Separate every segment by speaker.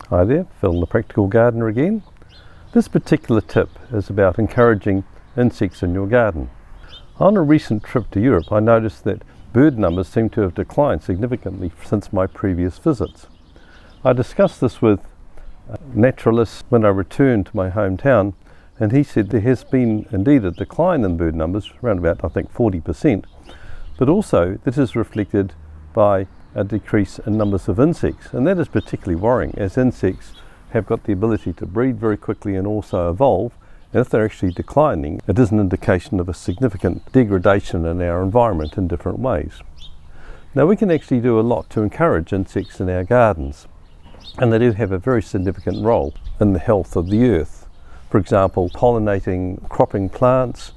Speaker 1: Hi there, Phil the Practical Gardener again. This particular tip is about encouraging insects in your garden. On a recent trip to Europe, I noticed that bird numbers seem to have declined significantly since my previous visits. I discussed this with a naturalist when I returned to my hometown, and he said there has been indeed a decline in bird numbers, around about I think 40%, but also this is reflected by a decrease in numbers of insects, and that is particularly worrying as insects have got the ability to breed very quickly and also evolve, and if they're actually declining, it is an indication of a significant degradation in our environment in different ways. Now we can actually do a lot to encourage insects in our gardens, and they do have a very significant role in the health of the earth. For example, pollinating cropping plants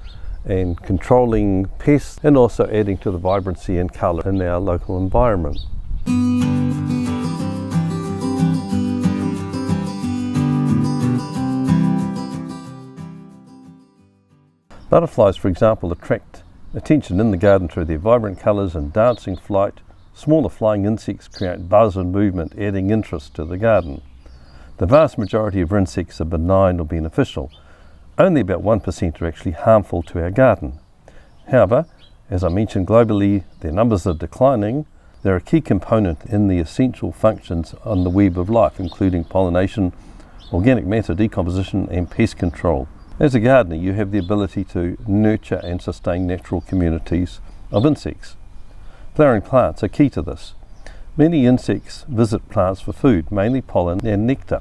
Speaker 1: and controlling pests, and also adding to the vibrancy and colour in our local environment. Butterflies, for example, attract attention in the garden through their vibrant colours and dancing flight. Smaller flying insects create buzz and movement, adding interest to the garden. The vast majority of insects are benign or beneficial. Only about 1% are actually harmful to our garden. However, as I mentioned, globally their numbers are declining. They're a key component in the essential functions on the web of life, including pollination, organic matter decomposition and pest control. As a gardener, you have the ability to nurture and sustain natural communities of insects. Flowering plants are key to this. Many insects visit plants for food, mainly pollen and nectar.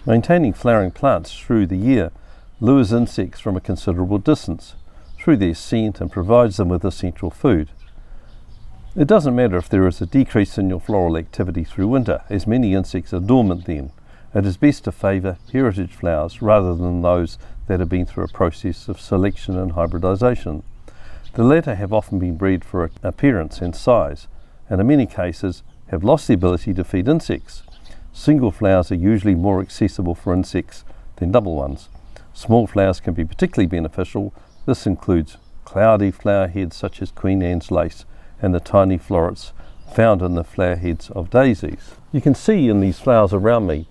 Speaker 1: Maintaining flowering plants through the year lures insects from a considerable distance through their scent and provides them with essential food. It doesn't matter if there is a decrease in your floral activity through winter, as many insects are dormant then. It is best to favour heritage flowers rather than those that have been through a process of selection and hybridisation. The latter have often been bred for appearance and size, and in many cases have lost the ability to feed insects. Single flowers are usually more accessible for insects than double ones. Small flowers can be particularly beneficial. This includes cloudy flower heads such as Queen Anne's lace and the tiny florets found in the flower heads of daisies. You can see in these flowers around me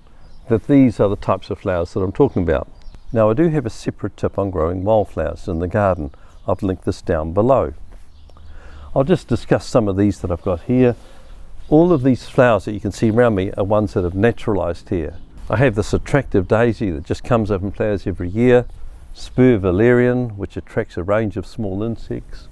Speaker 1: that these are the types of flowers that I'm talking about. Now I do have a separate tip on growing wildflowers in the garden. I've linked this down below. I'll just discuss some of these that I've got here. All of these flowers that you can see around me are ones that have naturalised here. I have this attractive daisy that just comes up and flowers every year, spur valerian, which attracts a range of small insects,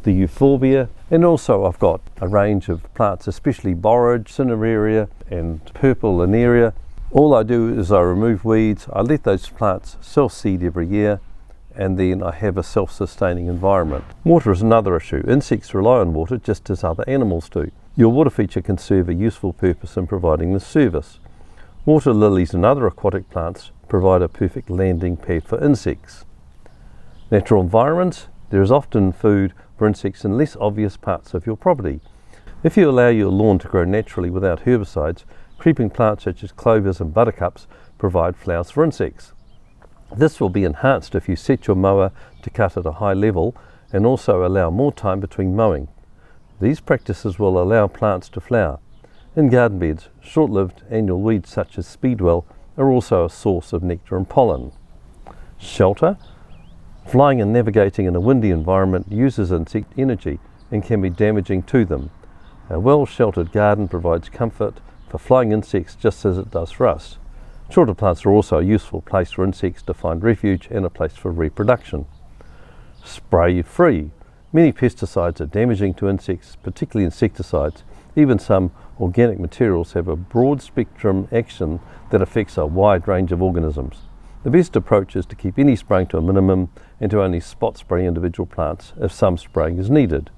Speaker 1: the euphorbia, and also I've got a range of plants, especially borage, cineraria and purple linearia. All I do is I remove weeds, I let those plants self-seed every year, and then I have a self-sustaining environment. Water is another issue. Insects rely on water just as other animals do. Your water feature can serve a useful purpose in providing this service. Water lilies and other aquatic plants provide a perfect landing pad for insects. Natural environments. There is often food for insects in less obvious parts of your property. If you allow your lawn to grow naturally without herbicides, creeping plants such as clovers and buttercups provide flowers for insects. This will be enhanced if you set your mower to cut at a high level and also allow more time between mowing. These practices will allow plants to flower. In garden beds, short-lived annual weeds such as speedwell are also a source of nectar and pollen. Shelter. Flying and navigating in a windy environment uses insect energy and can be damaging to them. A well-sheltered garden provides comfort for flying insects just as it does for us. Shorter plants are also a useful place for insects to find refuge and a place for reproduction. Spray free. Many pesticides are damaging to insects, particularly insecticides. Even some organic materials have a broad spectrum action that affects a wide range of organisms. The best approach is to keep any spraying to a minimum and to only spot spray individual plants if some spraying is needed.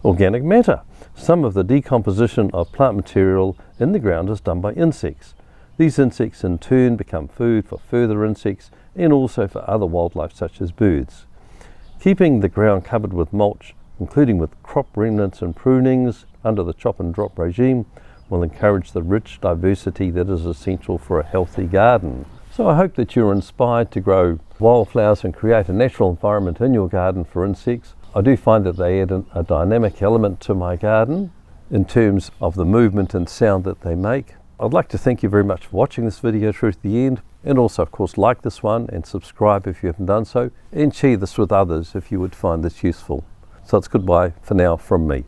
Speaker 1: Organic matter. Some of the decomposition of plant material in the ground is done by insects. These insects in turn become food for further insects and also for other wildlife such as birds. Keeping the ground covered with mulch, including with crop remnants and prunings under the chop and drop regime, will encourage the rich diversity that is essential for a healthy garden. So I hope that you're inspired to grow wildflowers and create a natural environment in your garden for insects. I do find that they add a dynamic element to my garden in terms of the movement and sound that they make. I'd like to thank you very much for watching this video through to the end, and also of course like this one and subscribe if you haven't done so, and share this with others if you would find this useful. So it's goodbye for now from me.